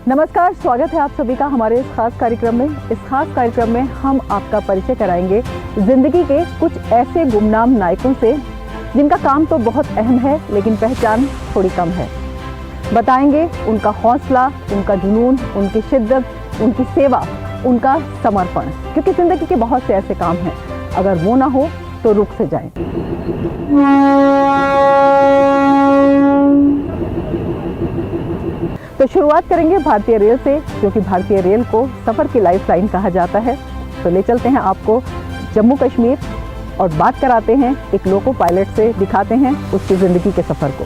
नमस्कार, स्वागत है आप सभी का हमारे इस खास कार्यक्रम में। इस खास कार्यक्रम में हम आपका परिचय कराएंगे जिंदगी के कुछ ऐसे गुमनाम नायकों से जिनका काम तो बहुत अहम है लेकिन पहचान थोड़ी कम है। बताएंगे उनका हौसला, उनका जुनून, उनकी शिद्दत, उनकी सेवा, उनका समर्पण, क्योंकि जिंदगी के बहुत से ऐसे काम हैं अगर वो ना हो तो रुक से जाए। तो शुरुआत करेंगे भारतीय रेल से, क्योंकि भारतीय रेल को सफर की लाइफलाइन कहा जाता है। तो ले चलते हैं आपको जम्मू कश्मीर और बात कराते हैं एक लोको पायलट से, दिखाते हैं उसकी जिंदगी के सफर को।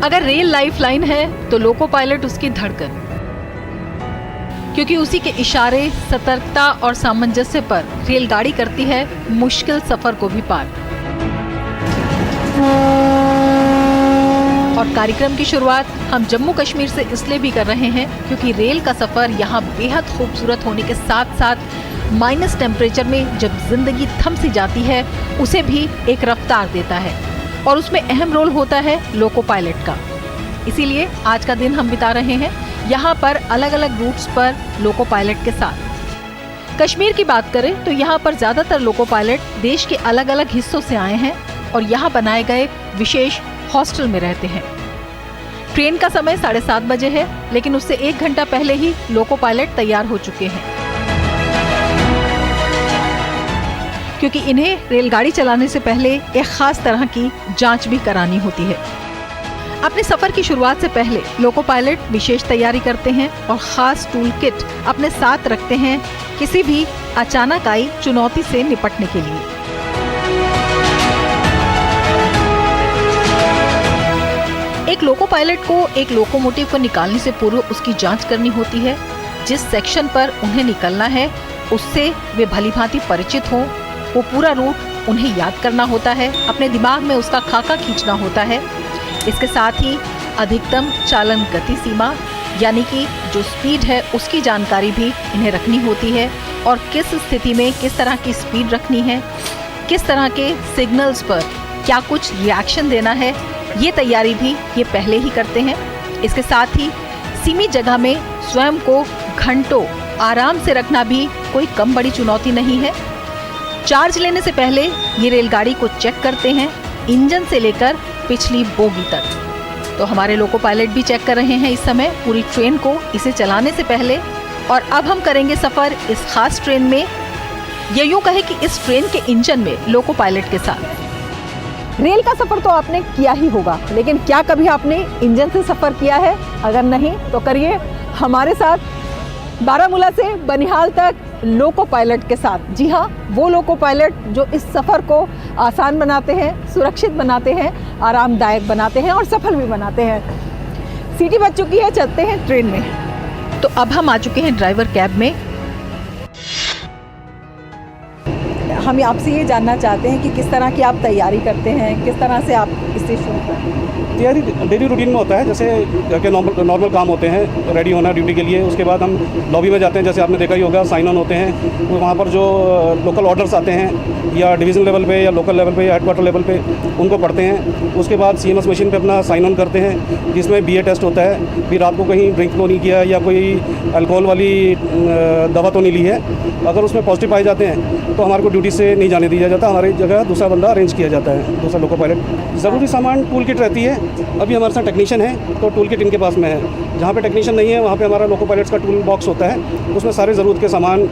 अगर रेल लाइफलाइन है तो लोको पायलट उसकी धड़कन, क्योंकि उसी के इशारे, सतर्कता और सामंजस्य पर रेलगाड़ी करती है मुश्किल सफर को भी पार। और कार्यक्रम की शुरुआत हम जम्मू कश्मीर से इसलिए भी कर रहे हैं क्योंकि रेल का सफर यहाँ बेहद खूबसूरत होने के साथ साथ माइनस टेम्परेचर में जब जिंदगी थम सी जाती है उसे भी एक रफ्तार देता है और उसमें अहम रोल होता है लोको पायलट का। इसीलिए आज का दिन हम बिता रहे हैं यहाँ पर अलग अलग रूट्स पर लोको पायलट के साथ। कश्मीर की बात करें तो यहाँ पर ज्यादातर लोको पायलट देश के अलग अलग हिस्सों से आए हैं और यहाँ बनाए गए विशेष हॉस्टल में रहते हैं। ट्रेन का समय 7:30 बजे है, लेकिन उससे 1 घंटा पहले ही लोको पायलट तैयार हो चुके हैं, क्योंकि इन्हें रेलगाड़ी चलाने से पहले एक खास तरह की जांच भी करानी होती है। अपने सफर की शुरुआत से पहले लोको पायलट विशेष तैयारी करते हैं और खास टूल किट अपने साथ रखते हैं किसी भी अचानक आई चुनौती से निपटने के लिए। एक लोको पायलट को एक लोकोमोटिव को निकालने से पूर्व उसकी जांच करनी होती है। जिस सेक्शन पर उन्हें निकलना है उससे वे भलीभांति परिचित हों, वो पूरा रूट उन्हें याद करना होता है, अपने दिमाग में उसका खाका खींचना होता है। इसके साथ ही अधिकतम चालन गति सीमा यानी कि जो स्पीड है उसकी जानकारी भी इन्हें रखनी होती है और किस स्थिति में किस तरह की स्पीड रखनी है, किस तरह के सिग्नल्स पर क्या कुछ रिएक्शन देना है, ये तैयारी भी ये पहले ही करते हैं। इसके साथ ही सीमित जगह में स्वयं को घंटों आराम से रखना भी कोई कम बड़ी चुनौती नहीं है। चार्ज लेने से पहले ये रेलगाड़ी को चेक करते हैं, इंजन से लेकर पिछली बोगी तक। तो हमारे लोको पायलट भी चेक कर रहे हैं इस समय पूरी ट्रेन को इसे चलाने से पहले। और अब हम करेंगे सफर इस खास ट्रेन में, ये यूं कहे कि इस ट्रेन के इंजन में लोको पायलट के साथ। रेल का सफर तो आपने किया ही होगा, लेकिन क्या कभी आपने इंजन से सफर किया है? अगर नहीं तो करिए हमारे साथ बारामूला से बनिहाल तक लोको पायलट के साथ। जी हाँ, वो लोको पायलट जो इस सफर को आसान बनाते हैं, सुरक्षित बनाते हैं, आरामदायक बनाते हैं और सफल भी बनाते हैं। सीटी बज चुकी है, चलते हैं ट्रेन में। तो अब हम आ चुके हैं ड्राइवर कैब में। हम आपसे ये जानना चाहते हैं कि किस तरह की आप तैयारी करते हैं, किस तरह से आप इसे शुरू करते हैं? तैयारी डेली रूटीन में होता है, जैसे घर के नॉर्मल काम होते हैं, रेडी होना ड्यूटी के लिए। उसके बाद हम लॉबी में जाते हैं, जैसे आपने देखा ही होगा, साइन ऑन होते हैं। तो वहाँ पर जो लोकल ऑर्डर्स आते हैं या डिवीज़न लेवल पे या लोकल लेवल पे या हेडक्वार्टर लेवल पे उनको पढ़ते हैं। उसके बाद CMS मशीन पे अपना साइन ऑन करते हैं, जिसमें BA टेस्ट होता है। फिर रात को कहीं ड्रिंक तो नहीं किया या कोई अल्कोहल वाली दवा तो नहीं ली है। अगर उसमें पॉजिटिव पाए जाते हैं तो हमारे को ड्यूटी से नहीं जाने दिया जाता, हमारी जगह दूसरा बंदा अरेंज किया जाता है, दूसरा लोको पायलट। ज़रूरी सामान टूल किट रहती है। अभी हमारे साथ टेक्नीशियन है तो टूल किट इनके पास में है। जहाँ पे टेक्नीशियन नहीं है वहाँ पे हमारा लोको पायलट्स का टूल बॉक्स होता है, उसमें सारे ज़रूरत के सामान,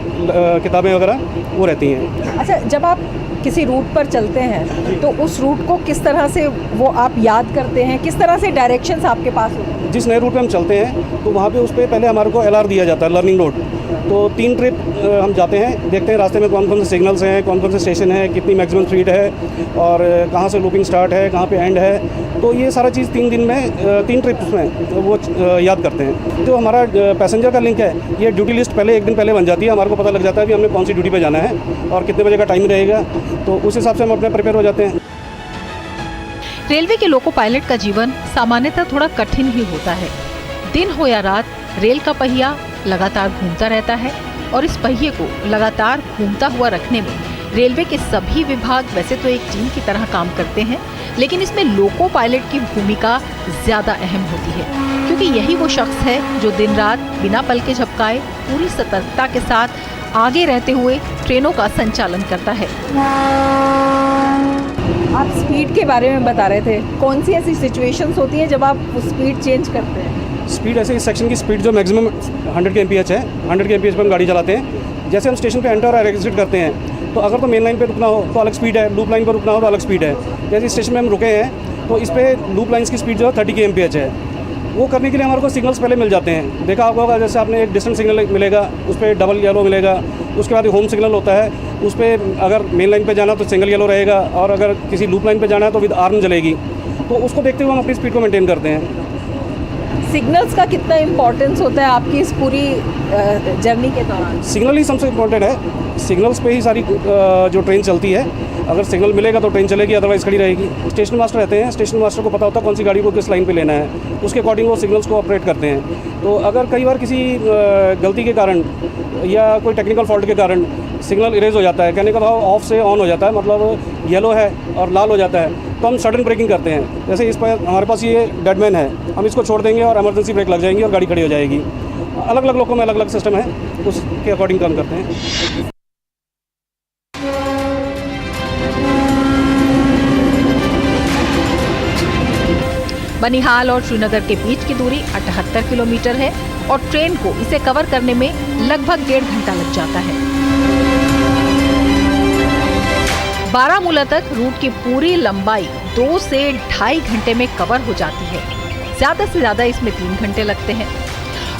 किताबें वगैरह वो रहती हैं। अच्छा, जब आप किसी रूट पर चलते हैं तो उस रूट को किस तरह से वो आप याद करते हैं, किस तरह से डायरेक्शंस आपके पास होते हैं? जिस नए रूट पे हम चलते हैं तो वहाँ पे उस पर पहले हमारे को LR दिया जाता है, लर्निंग रोड। तो 3 ट्रिप हम जाते हैं, देखते हैं रास्ते में कौन कौन से सिग्नल्स हैं, कौन कौन से स्टेशन है, कितनी मैक्सिमम स्पीड है और कहाँ से लूपिंग स्टार्ट है, कहाँ पे एंड है। तो ये सारा चीज़ 3 दिन में 3 ट्रिप्स में वो याद करते हैं। जो हमारा पैसेंजर का लिंक है, ये ड्यूटी लिस्ट पहले 1 दिन पहले बन जाती है। हमारे को पता लग जाता है कि हमने कौन सी ड्यूटी पे जाना है और कितने बजे का टाइम रहेगा, तो उस हिसाब से हम अपने प्रिपेयर हो जाते हैं। रेलवे के लोको पायलट का जीवन सामान्यतः थोड़ा कठिन ही होता है। दिन हो या रात, रेल का पहिया लगातार घूमता रहता है और इस पहिए को लगातार घूमता हुआ रखने में रेलवे के सभी विभाग वैसे तो एक टीम की तरह काम करते हैं, लेकिन इसमें लोको पायलट की भूमिका ज्यादा अहम होती है, क्योंकि यही वो शख्स है जो दिन रात बिना पल के झपकाए पूरी सतर्कता के साथ आगे रहते हुए ट्रेनों का संचालन करता है। आप स्पीड के बारे में बता रहे थे, कौन सी ऐसी सिचुएशंस होती हैं जब आप स्पीड चेंज करते हैं? स्पीड ऐसे इस सेक्शन की स्पीड जो मैक्सिमम 100 kmph है, 100 kmph पर हम गाड़ी चलाते हैं। जैसे हम स्टेशन पे एंटर और एग्जिट करते हैं तो अगर तो मेन लाइन पे रुकना हो तो अलग स्पीड है, लूप लाइन पर रुकना हो तो अलग स्पीड है। जैसे स्टेशन में हम रुके हैं तो इस पर लूप लाइन्स की स्पीड जो है 30 kmph है। वो करने के लिए हमारे को सिग्नल्स पहले मिल जाते हैं। देखा आपको होगा, जैसे आपने एक डिस्टेंस सिग्नल मिलेगा, उस पर डबल येलो मिलेगा। उसके बाद होम सिग्नल होता है, उस पर अगर मेन लाइन पे जाना तो सिंगल येलो रहेगा, और अगर किसी लूप लाइन पे जाना है तो विद आर्म जलेगी। तो उसको देखते हुए हम अपनी स्पीड को मेंटेन करते हैं। सिग्नल्स का कितना इम्पोर्टेंस होता है आपकी इस पूरी जर्नी के दौरान? सिग्नल ही सबसे इम्पोर्टेंट है। सिग्नल्स पे ही सारी जो ट्रेन चलती है। अगर सिग्नल मिलेगा तो ट्रेन चलेगी, अदरवाइज़ खड़ी रहेगी। स्टेशन मास्टर रहते हैं, स्टेशन मास्टर को पता होता है कौन सी गाड़ी को किस लाइन पे लेना है, उसके अकॉर्डिंग वो सिग्नल्स को ऑपरेट करते हैं। तो अगर कई बार किसी गलती के कारण या कोई टेक्निकल फॉल्ट के कारण सिग्नल इरेज हो जाता है, कहने का भाव ऑफ से ऑन हो जाता है, मतलब येलो है और लाल हो जाता है, तो हम सडन ब्रेकिंग करते हैं। जैसे इस पर हमारे पास ये डेडमैन है, हम इसको छोड़ देंगे और इमरजेंसी ब्रेक लग जाएंगी और गाड़ी खड़ी हो जाएगी। अलग अलग लोगों में अलग अलग सिस्टम है, उसके अकॉर्डिंग काम करते हैं। बनिहाल और श्रीनगर के बीच की दूरी 78 किलोमीटर है और ट्रेन को इसे कवर करने में लगभग 1.5 घंटा लग जाता है। बारामूला तक रूट की पूरी लंबाई 2 से 2.5 घंटे में कवर हो जाती है। ज्यादा से ज्यादा इसमें 3 घंटे लगते हैं।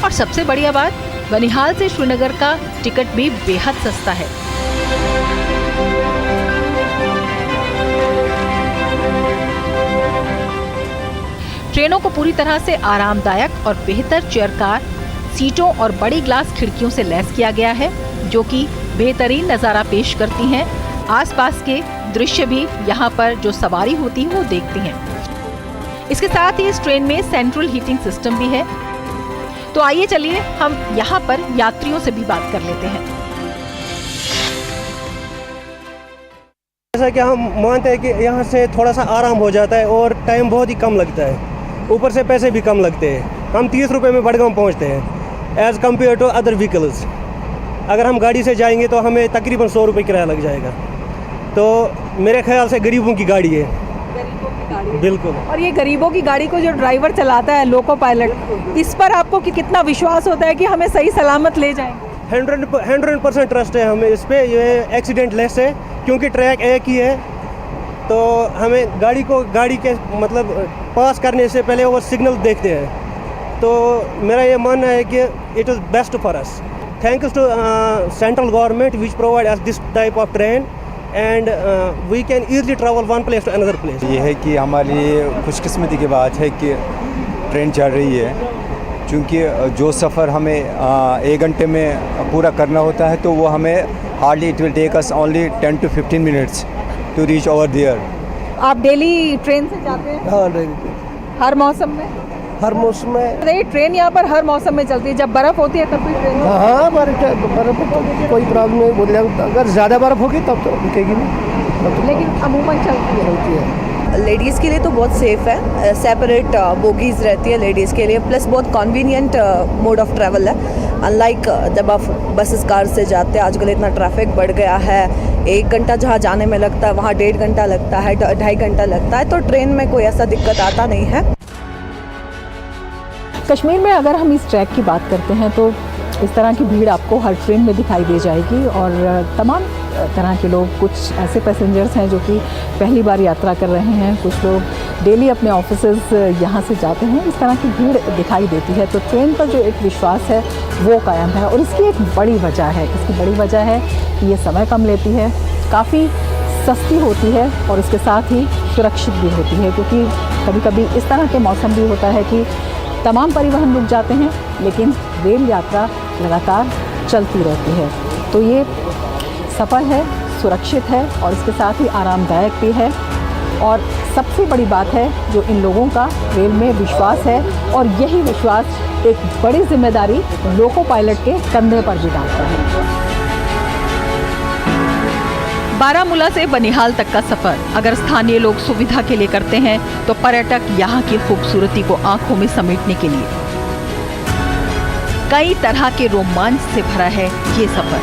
और सबसे बढ़िया बात, बनिहाल से श्रीनगर का टिकट भी बेहद सस्ता है। ट्रेनों को पूरी तरह से आरामदायक और बेहतर चेयर कार सीटों और बड़ी ग्लास खिड़कियों से लैस किया गया है, जो कि बेहतरीन नज़ारा पेश करती हैं। आसपास के दृश्य भी यहाँ पर जो सवारी होती है वो देखती हैं। इसके साथ ही इस ट्रेन में सेंट्रल हीटिंग सिस्टम भी है। तो आइए चलिए हम यहाँ पर यात्रियों से भी बात कर लेते हैं। जैसा कि हम मानते हैं कि यहाँ से थोड़ा सा आराम हो जाता है और टाइम बहुत ही कम लगता है, ऊपर से पैसे भी कम लगते हैं। हम 30 रुपये में बड़गांव पहुँचते हैं as compare to other vehicles. अगर हम गाड़ी से जाएंगे तो हमें तकरीबन 100 रुपये किराया लग जाएगा। तो मेरे ख्याल से गरीबों की गाड़ी है। गरीबों की गाड़ी, बिल्कुल। और ये गरीबों की गाड़ी को जो ड्राइवर चलाता है, लोको पायलट, इस पर आपको कितना विश्वास होता है कि हमें सही सलामत ले जाएंगे? 100% ट्रस्ट है हमें इस पर। ये एक्सीडेंट लेस है क्योंकि ट्रैक एक ही है। तो हमें गाड़ी के मतलब पास करने से पहले वो सिग्नल देखते हैं। तो मेरा ये मानना है कि it is best for us. Thanks to central government which provide us this type of train and we can easily travel one place to another place. ये है कि हमारे लिए खुशकिस्मती की बात है कि ट्रेन चल रही है, क्योंकि जो सफ़र हमें 1 घंटे में पूरा करना होता है तो वो हमें hardly it will take us only 10 to 15 minutes to reach over there. आप डेली ट्रेन से जाते हैं? हाँ, डेली। हर मौसम में? हर मौसम में नहीं, ट्रेन यहाँ पर हर मौसम में चलती है। जब बर्फ़ होती है तब भी ट्रेन? हाँ, बर्फ़ तो कोई प्रॉब्लम नहीं। बोले अगर ज़्यादा बर्फ़ होगी तब तो रुकेगी नहीं, लेकिन अमूमन चलती है। लेडीज़ के लिए तो बहुत सेफ़ है, सेपरेट बोगीज़ रहती है लेडीज़ के लिए, प्लस बहुत कन्वीनियंट मोड ऑफ ट्रैवल है। अनलाइक जब आप बसेस कार से जाते हैं, आजकल इतना ट्रैफिक बढ़ गया है, 1 घंटा जहाँ जाने में लगता है वहाँ 1.5 घंटा लगता है, 2.5 घंटा लगता है। तो ट्रेन में कोई ऐसा दिक्कत आता नहीं है। कश्मीर में अगर हम इस ट्रैक की बात करते हैं तो इस तरह की भीड़ आपको हर ट्रेन में दिखाई दे जाएगी और तमाम तरह के लोग, कुछ ऐसे पैसेंजर्स हैं जो कि पहली बार यात्रा कर रहे हैं, कुछ लोग डेली अपने ऑफिसेज यहाँ से जाते हैं। इस तरह की भीड़ दिखाई देती है। तो ट्रेन पर जो एक विश्वास है वो कायम है और इसकी एक बड़ी वजह है। इसकी बड़ी वजह है कि ये समय कम लेती है, काफ़ी सस्ती होती है और इसके साथ ही सुरक्षित भी होती है, क्योंकि कभी कभी इस तरह के मौसम भी होता है कि तमाम परिवहन रुक जाते हैं लेकिन रेल यात्रा लगातार चलती रहती है। तो ये सफ़र है, सुरक्षित है और इसके साथ ही आरामदायक भी है। और सबसे बड़ी बात है जो इन लोगों का रेल में विश्वास है, और यही विश्वास एक बड़ी जिम्मेदारी लोको पायलट के कंधे पर भी डालता है। बारामूला से बनिहाल तक का सफर अगर स्थानीय लोग सुविधा के लिए करते हैं तो पर्यटक यहाँ की खूबसूरती को आंखों में समेटने के लिए कई तरह के रोमांच से भरा है ये सफर।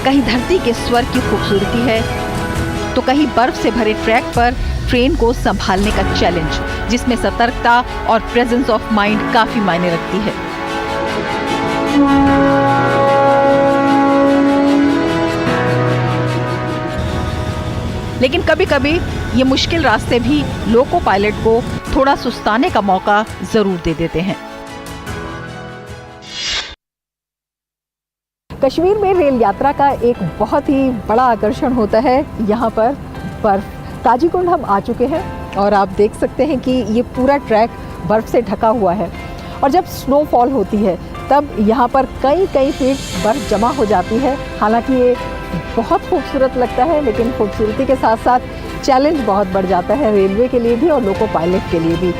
कहीं धरती के स्वर्ग की खूबसूरती है तो कहीं बर्फ से भरे ट्रैक पर ट्रेन को संभालने का चैलेंज, जिसमें सतर्कता और प्रेजेंस ऑफ माइंड काफी मायने रखती है। लेकिन कभी कभी ये मुश्किल रास्ते भी लोको पायलट को थोड़ा सुस्ताने का मौका जरूर दे देते हैं। कश्मीर में रेल यात्रा का एक बहुत ही बड़ा आकर्षण होता है यहाँ पर बर्फ। काजीकुंड हम आ चुके हैं और आप देख सकते हैं कि ये पूरा ट्रैक बर्फ से ढका हुआ है और जब स्नोफॉल होती है तब यहाँ पर कई फीट बर्फ जमा हो जाती है। हालांकि ये बहुत खूबसूरत लगता है, लेकिन खूबसूरती के साथ साथ चैलेंज बहुत बढ़ जाता है रेलवे के लिए भी और लोको पायलट के लिए भी।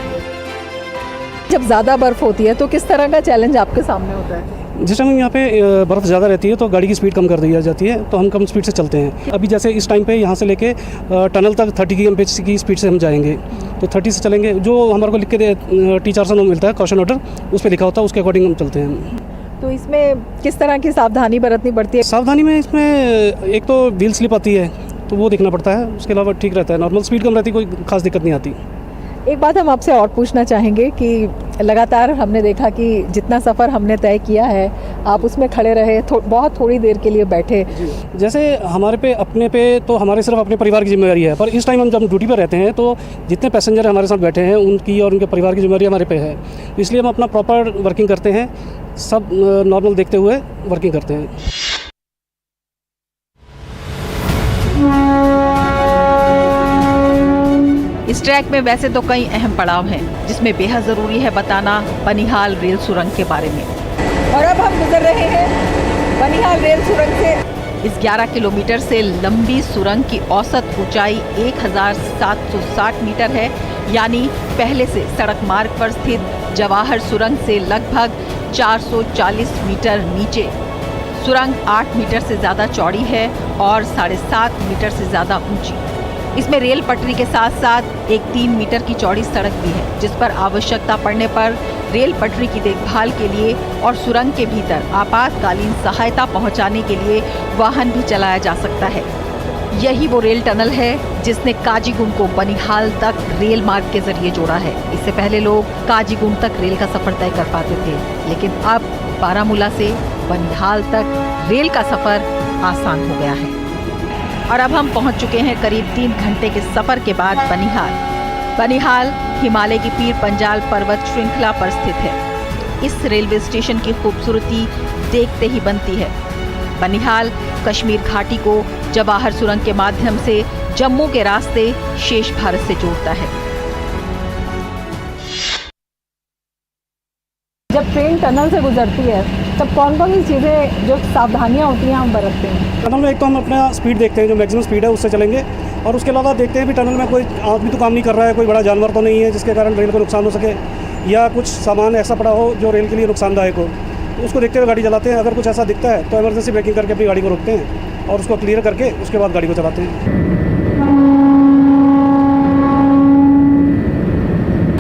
जब ज़्यादा बर्फ़ होती है तो किस तरह का चैलेंज आपके सामने होता है? जिस टाइम यहाँ पे बर्फ़ ज़्यादा रहती है तो गाड़ी की स्पीड कम कर दी जाती है, तो हम कम स्पीड से चलते हैं। अभी जैसे इस टाइम पे यहाँ से लेके टनल तक 30 km की स्पीड से हम जाएंगे, तो 30 से चलेंगे। जो हमारे को लिख के T400 मिलता है कॉशन ऑर्डर, उस पर लिखा होता है, उसके अकॉर्डिंग हम चलते हैं। तो इसमें किस तरह की सावधानी बरतनी पड़ती है? सावधानी में इसमें एक तो व्हील स्लिप आती है तो वो देखना पड़ता है, उसके अलावा ठीक रहता है। नॉर्मल स्पीड कम रहती है, कोई खास दिक्कत नहीं आती। एक बात हम आपसे और पूछना चाहेंगे कि लगातार हमने देखा कि जितना सफ़र हमने तय किया है आप उसमें खड़े रहे, बहुत थोड़ी देर के लिए बैठे। जैसे हमारे पे अपने पे तो हमारे सिर्फ अपने परिवार की जिम्मेदारी है, पर इस टाइम हम जब ड्यूटी पर रहते हैं तो जितने पैसेंजर हमारे साथ बैठे हैं उनकी और उनके परिवार की जिम्मेदारी हमारे पे है, तो इसलिए हम अपना प्रॉपर वर्किंग करते हैं, सब नॉर्मल देखते हुए वर्किंग करते हैं। इस ट्रैक में वैसे तो कई अहम पड़ाव हैं, जिसमें बेहद ज़रूरी है बताना बनिहाल रेल सुरंग के बारे में। और अब हम गुजर रहे हैं बनिहाल रेल सुरंग से। इस 11 किलोमीटर से लंबी सुरंग की औसत ऊंचाई 1760 मीटर है, यानी पहले से सड़क मार्ग पर स्थित जवाहर सुरंग से लगभग 440 मीटर नीचे। सुरंग 8 मीटर से ज़्यादा चौड़ी है और 7.5 मीटर से ज़्यादा ऊंची। इसमें रेल पटरी के साथ साथ एक 3 मीटर की चौड़ी सड़क भी है, जिस पर आवश्यकता पड़ने पर रेल पटरी की देखभाल के लिए और सुरंग के भीतर आपातकालीन सहायता पहुंचाने के लिए वाहन भी चलाया जा सकता है। यही वो रेल टनल है जिसने काजीकुंड को बनिहाल तक रेल मार्ग के जरिए जोड़ा है। इससे पहले लोग काजीकुंड तक रेल का सफर तय कर पाते थे, लेकिन अब बारामूला से बनिहाल तक रेल का सफर आसान हो गया है। और अब हम पहुंच चुके हैं करीब 3 घंटे के सफर के बाद बनिहाल हिमालय की पीर पंजाल पर्वत श्रृंखला पर स्थित है। इस रेलवे स्टेशन की खूबसूरती देखते ही बनती है। बनिहाल कश्मीर घाटी को जवाहर सुरंग के माध्यम से जम्मू के रास्ते शेष भारत से जोड़ता है। जब ट्रेन टनल से गुजरती है तब कौन कौन सी चीज़ें जो सावधानियां होती हैं हम बरतते हैं? टनल में एक तो हम अपना स्पीड देखते हैं, जो मैक्सिमम स्पीड है उससे चलेंगे, और उसके अलावा देखते हैं भी टनल में कोई आदमी तो काम नहीं कर रहा है, कोई बड़ा जानवर तो नहीं है जिसके कारण रेल को नुकसान हो सके, या कुछ सामान ऐसा पड़ा हो जो रेल के लिए नुकसानदायक हो, तो उसको देखते हुए गाड़ी चलाते हैं। अगर कुछ ऐसा दिखता है तो इमरजेंसी ब्रेकिंग करके अपनी गाड़ी को रोकते हैं और उसको क्लियर करके उसके बाद गाड़ी को चलाते हैं।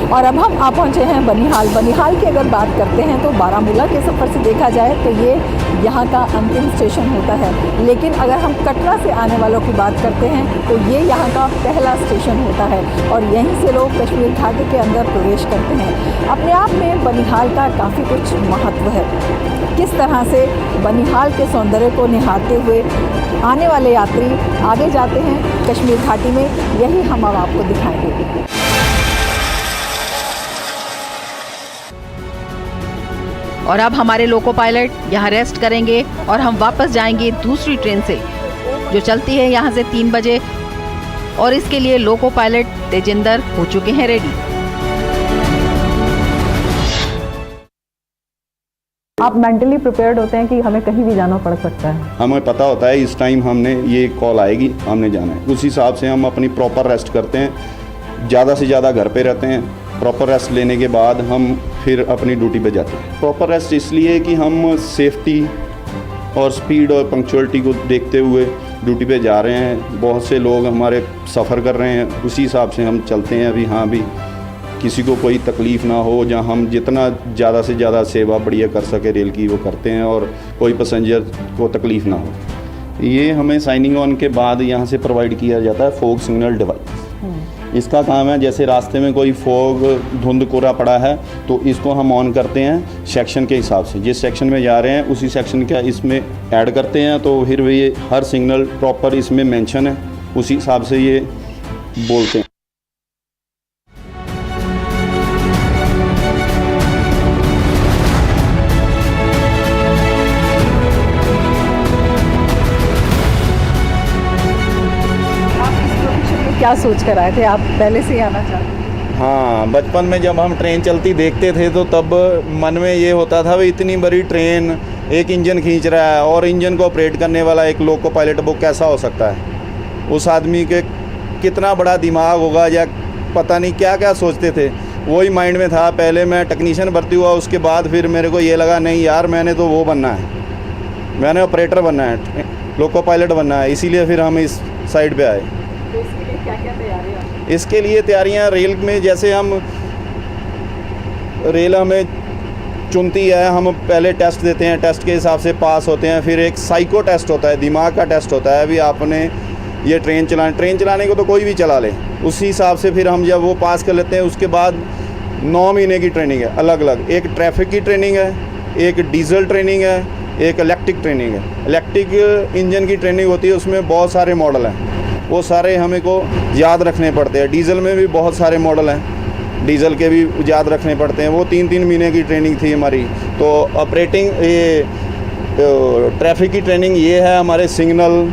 और अब हम आ पहुँचे हैं बनिहाल की अगर बात करते हैं तो बारामूला के सफ़र से देखा जाए तो ये यहाँ का अंतिम स्टेशन होता है, लेकिन अगर हम कटरा से आने वालों की बात करते हैं तो ये यहाँ का पहला स्टेशन होता है और यहीं से लोग कश्मीर घाटी के अंदर प्रवेश करते हैं। अपने आप में बनिहाल का काफ़ी कुछ महत्व है। किस तरह से बनिहाल के सौंदर्य को निहारते हुए आने वाले यात्री आगे जाते हैं कश्मीर घाटी में, यही हम अब आपको दिखाएंगे। और अब हमारे लोको पायलट यहाँ रेस्ट करेंगे और हम वापस जाएंगे दूसरी ट्रेन से, जो चलती है यहाँ से 3 बजे, और इसके लिए लोको पायलट तेजिंदर हो चुके हैं रेडी। आप मेंटली प्रिपेयर्ड होते हैं कि हमें कहीं भी जाना पड़ सकता है? हमें पता होता है इस टाइम हमने ये कॉल आएगी, हमने जाना है, उस हिसाब से हम अपनी प्रॉपर रेस्ट करते हैं। ज़्यादा से ज़्यादा घर पे रहते हैं। प्रॉपर रेस्ट लेने के बाद हम फिर अपनी ड्यूटी पे जाते हैं। प्रॉपर रेस्ट इसलिए कि हम सेफ्टी और स्पीड और पंक्चुअलिटी को देखते हुए ड्यूटी पे जा रहे हैं, बहुत से लोग हमारे सफ़र कर रहे हैं, उसी हिसाब से हम चलते हैं। अभी हाँ भी किसी को कोई तकलीफ़ ना हो, जहाँ हम जितना ज़्यादा से ज़्यादा सेवा बढ़िया कर सके रेल की वो करते हैं और कोई पैसेंजर को तकलीफ़ ना हो। ये हमें साइनिंग ऑन के बाद यहाँ से प्रोवाइड किया जाता है फॉग सिग्नल डिवाइस। इसका काम है जैसे रास्ते में कोई फॉग धुंध कोहरा पड़ा है तो इसको हम ऑन करते हैं सेक्शन के हिसाब से, जिस सेक्शन में जा रहे हैं उसी सेक्शन का इसमें ऐड करते हैं, तो फिर ये हर सिग्नल प्रॉपर इसमें मेंशन है, उसी हिसाब से ये बोलते हैं। क्या सोच कर आए थे आप, पहले से ही आना चाहते थे? हाँ, बचपन में जब हम ट्रेन चलती देखते थे तो तब मन में ये होता था भाई इतनी बड़ी ट्रेन, एक इंजन खींच रहा है और इंजन को ऑपरेट करने वाला एक लोको पायलट, वो कैसा हो सकता है? उस आदमी के कितना बड़ा दिमाग होगा या पता नहीं क्या क्या सोचते थे, वही माइंड में था। पहले मैं टेक्नीशियन भर्ती हुआ, उसके बाद फिर मेरे को ये लगा नहीं यार मैंने तो वो बनना है, मैंने ऑपरेटर बनना है, लोको पायलट बनना है, इसीलिए फिर हम इस साइड पे आए। तो इसके लिए क्या क्या तैयारियाँ? इसके लिए तैयारियां रेल में जैसे रेल हमें चुनती है, हम पहले टेस्ट देते हैं, टेस्ट के हिसाब से पास होते हैं, फिर एक साइको टेस्ट होता है, दिमाग का टेस्ट होता है। अभी आपने ये ट्रेन चलाने को तो कोई भी चला ले, उसी हिसाब से फिर हम जब वो पास कर लेते हैं उसके बाद 9 महीने की ट्रेनिंग है अलग अलग। एक ट्रैफिक की ट्रेनिंग है, एक डीजल ट्रेनिंग है, एक इलेक्ट्रिक ट्रेनिंग है। इलेक्ट्रिक इंजन की ट्रेनिंग होती है, उसमें बहुत सारे मॉडल हैं, वो सारे हमें को याद रखने पड़ते हैं। डीजल में भी बहुत सारे मॉडल हैं, डीजल के भी याद रखने पड़ते हैं। वो 3-3 महीने की ट्रेनिंग थी हमारी। तो ऑपरेटिंग ये ट्रैफिक की ट्रेनिंग ये है, हमारे सिग्नल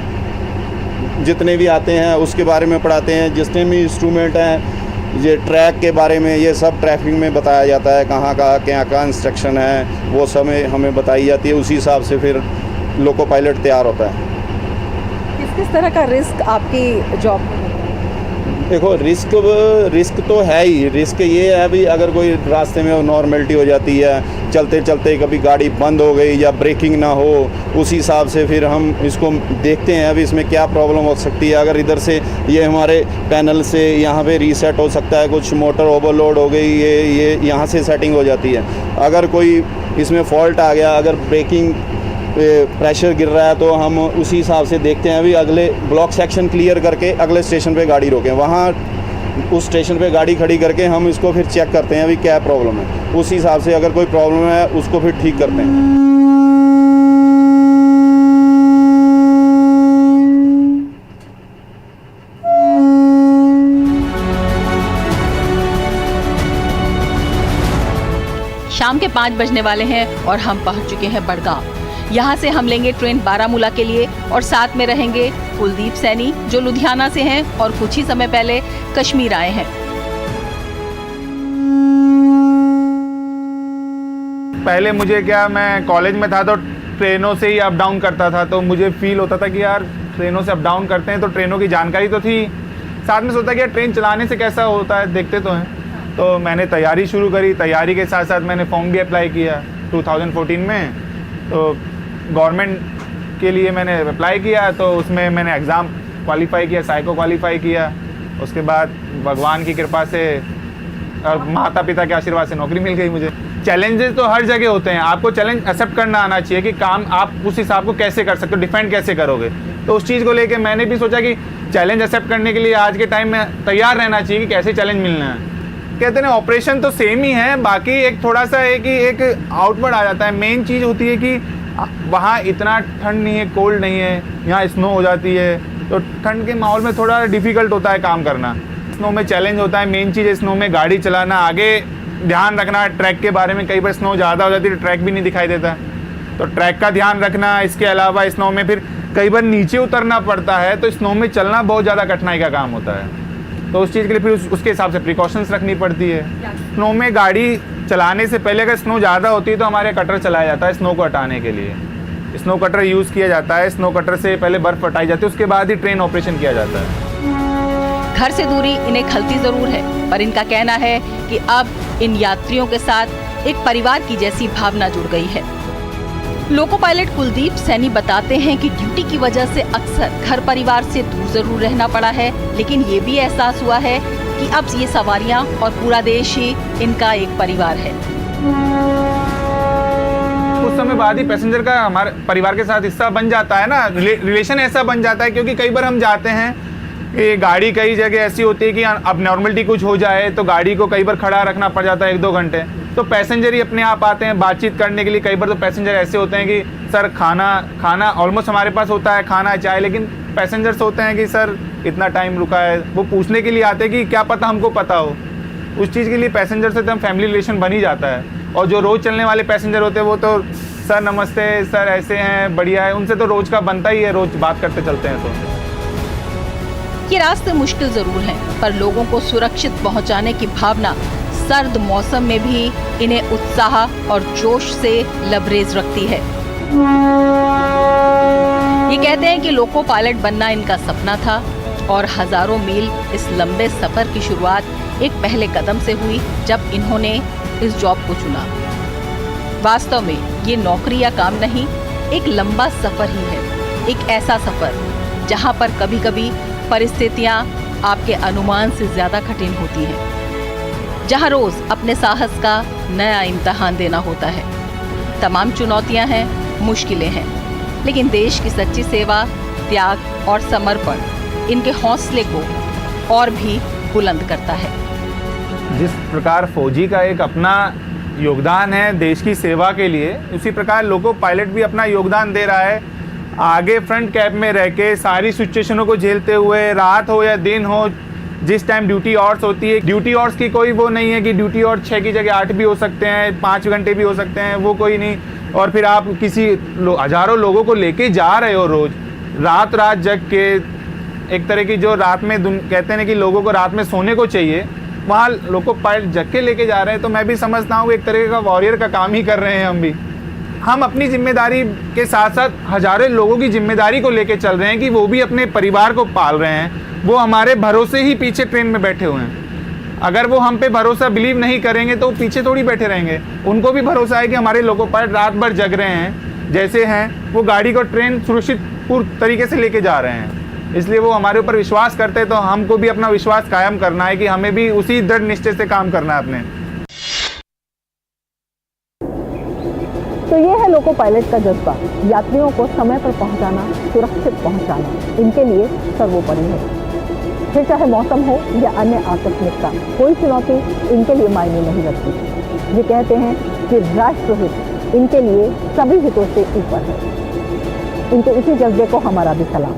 जितने भी आते हैं उसके बारे में पढ़ाते हैं, जितने भी इंस्ट्रूमेंट हैं, ये ट्रैक के बारे में, ये सब ट्रैफिक में बताया जाता है, कहाँ क्या इंस्ट्रक्शन है वो सब हमें बताई जाती है। उसी हिसाब से फिर लोको पायलट तैयार होता है। किस तरह का रिस्क आपकी जॉब में होता है? देखो रिस्क तो है ही। रिस्क ये है भी अगर कोई रास्ते में नॉर्मलिटी हो जाती है, चलते चलते कभी गाड़ी बंद हो गई या ब्रेकिंग ना हो, उसी हिसाब से फिर हम इसको देखते हैं अभी इसमें क्या प्रॉब्लम हो सकती है। अगर इधर से ये हमारे पैनल से यहाँ पे रीसेट हो सकता है, कुछ मोटर ओवरलोड हो गई, ये यहाँ से सेटिंग हो जाती है। अगर कोई इसमें फॉल्ट आ गया, अगर ब्रेकिंग प्रेशर गिर रहा है तो हम उसी हिसाब से देखते हैं अभी अगले ब्लॉक सेक्शन क्लियर करके अगले स्टेशन पे गाड़ी रोकें, वहाँ उस स्टेशन पे गाड़ी खड़ी करके हम इसको फिर चेक करते हैं अभी क्या प्रॉब्लम है। उसी हिसाब से अगर कोई प्रॉब्लम है उसको फिर ठीक करते हैं। शाम के 5 बजने वाले हैं और हम पहुंच चुके हैं बड़गांव। यहाँ से हम लेंगे ट्रेन बारामूला के लिए और साथ में रहेंगे कुलदीप सैनी जो लुधियाना से हैं और कुछ ही समय पहले कश्मीर आए हैं। पहले मुझे मैं कॉलेज में था तो ट्रेनों से ही अप डाउन करता था, तो मुझे फील होता था कि यार ट्रेनों से अप डाउन करते हैं तो ट्रेनों की जानकारी तो थी, साथ में सोचता कि यार ट्रेन चलाने से कैसा होता है देखते तो हैं। तो मैंने तैयारी शुरू करी, तैयारी के साथ साथ मैंने फॉर्म भी अप्लाई किया 2014 में। तो गवर्नमेंट के लिए मैंने अप्लाई किया, तो उसमें मैंने एग्ज़ाम क्वालिफाई किया, साइको क्वालिफाई किया। उसके बाद भगवान की कृपा से और माता पिता के आशीर्वाद से नौकरी मिल गई मुझे। चैलेंजेस तो हर जगह होते हैं, आपको चैलेंज एक्सेप्ट करना आना चाहिए कि काम आप उस हिसाब को कैसे कर सकते हो, डिफेंड कैसे करोगे। तो उस चीज़ को लेके मैंने भी सोचा कि चैलेंज एक्सेप्ट करने के लिए आज के टाइम में तैयार रहना चाहिए कि कैसे चैलेंज मिलना है। कहते हैं ऑपरेशन तो सेम ही है, बाकी एक थोड़ा सा है कि एक आउटवर्ड आ जाता है। मेन चीज़ होती है कि वहाँ इतना ठंड नहीं है, कोल्ड नहीं है, यहाँ स्नो हो जाती है, तो ठंड के माहौल में थोड़ा डिफ़िकल्ट होता है काम करना। स्नो में चैलेंज होता है, मेन चीज़ है स्नो में गाड़ी चलाना, आगे ध्यान रखना ट्रैक के बारे में। कई बार स्नो ज़्यादा हो जाती है तो ट्रैक भी नहीं दिखाई देता, तो ट्रैक का ध्यान रखना। इसके अलावा स्नो में फिर कई बार नीचे उतरना पड़ता है, तो स्नो में चलना बहुत ज़्यादा कठिनाई का काम होता है, तो उस चीज़ के लिए फिर उसके हिसाब से प्रिकॉशंस रखनी पड़ती है। स्नो में गाड़ी चलाने से पहले अगर स्नो ज़्यादा होती है तो हमारे कटर चलाया जाता है स्नो को हटाने के लिए, स्नो कटर यूज़ किया जाता है। स्नो कटर से पहले बर्फ़ हटाई जाती है, उसके बाद ही ट्रेन ऑपरेशन किया जाता है। घर से दूरी इन्हें खलती ज़रूर है, पर इनका कहना है कि अब इन यात्रियों के साथ एक परिवार की जैसी भावना जुड़ गई है। लोको पायलट कुलदीप सैनी बताते हैं कि ड्यूटी की वजह से अक्सर घर परिवार से दूर जरूर रहना पड़ा है, लेकिन ये भी एहसास हुआ है कि अब ये सवारियां और पूरा देश ही इनका एक परिवार है। कुछ समय बाद ही पैसेंजर का हमारे परिवार के साथ हिस्सा बन जाता है ना, रिलेशन ऐसा बन जाता है। क्योंकि कई बार हम जाते हैं, ये गाड़ी कई जगह ऐसी होती है कि अब नॉर्मलिटी कुछ हो जाए तो गाड़ी को कई बार खड़ा रखना पड़ जाता है 1-2 घंटे, तो पैसेंजर ही अपने आप आते हैं बातचीत करने के लिए। कई बार तो पैसेंजर ऐसे होते हैं कि सर खाना ऑलमोस्ट हमारे पास होता है, खाना चाय, लेकिन पैसेंजर्स होते हैं कि सर इतना टाइम रुका है। वो पूछने के लिए आते हैं कि क्या पता हमको पता हो। उस चीज़ के लिए पैसेंजर से एकदम फैमिली रिलेशन बन ही जाता है। और जो रोज़ चलने वाले पैसेंजर होते हैं वो तो सर नमस्ते, सर ऐसे हैं, बढ़िया है, उनसे तो रोज़ का बनता ही है, रोज़ बात करते चलते हैं। तो ये रास्ते मुश्किल जरूर हैं, पर लोगों को सुरक्षित पहुंचाने की भावना सर्द मौसम में भी इन्हें उत्साह और जोश से लबरेज रखती है। ये कहते हैं कि लोको पायलट बनना इनका सपना था और हजारों मील इस लंबे सफर की शुरुआत एक पहले कदम से हुई जब इन्होंने इस जॉब को चुना। वास्तव में ये नौकरी या काम नहीं, एक लंबा सफर ही है। एक ऐसा सफर जहां पर कभी-कभी परिस्थितियां आपके अनुमान से ज्यादा कठिन होती हैं, जहां रोज अपने साहस का नया इम्तिहान देना होता है। तमाम चुनौतियां हैं, मुश्किलें हैं, लेकिन देश की सच्ची सेवा, त्याग और समर्पण इनके हौसले को और भी बुलंद करता है। जिस प्रकार फौजी का एक अपना योगदान है देश की सेवा के लिए, उसी प्रकार लोको पायलट भी अपना योगदान दे रहा है। आगे फ्रंट कैब में रह के सारी सिचुएशनों को झेलते हुए, रात हो या दिन हो, जिस टाइम ड्यूटी आवर्स होती है, ड्यूटी आवर्स की कोई वो नहीं है कि ड्यूटी आवर्स 6 की जगह 8 भी हो सकते हैं, 5 घंटे भी हो सकते हैं, वो कोई नहीं। और फिर आप किसी हजारों लोगों को लेके जा रहे हो रोज, रात जग के, एक तरह की जो रात में कहते हैं कि लोगों को रात में सोने को चाहिए, वहाँ लोको पायलट जग के लेके जा रहे हैं। तो मैं भी समझता हूँ एक तरह का वॉरियर का काम ही कर रहे हैं हम भी। हम अपनी जिम्मेदारी के साथ साथ हजारों लोगों की जिम्मेदारी को लेके चल रहे हैं कि वो भी अपने परिवार को पाल रहे हैं। वो हमारे भरोसे ही पीछे ट्रेन में बैठे हुए हैं। अगर वो हम पे भरोसा बिलीव नहीं करेंगे तो पीछे थोड़ी बैठे रहेंगे। उनको भी भरोसा है कि हमारे लोको पायलट रात भर जग रहे हैं, जैसे हैं वो गाड़ी को ट्रेन सुरक्षित पूर्ण तरीके से लेके जा रहे हैं। इसलिए वो हमारे ऊपर विश्वास करते हैं, तो हमको भी अपना विश्वास कायम करना है कि हमें भी उसी दृढ़ निश्चय से काम करना है अपने। तो ये है लोको पायलट का जज्बा, यात्रियों को समय पर पहुंचाना, सुरक्षित पहुंचाना इनके लिए सर्वोपरि है। फिर चाहे मौसम हो या अन्य आकस्मिकता, कोई चुनौती इनके लिए मायने नहीं रखती। ये कहते हैं कि राष्ट्रहित इनके लिए सभी हितों से ऊपर है। इनके इसी जज्बे को हमारा भी सलाम।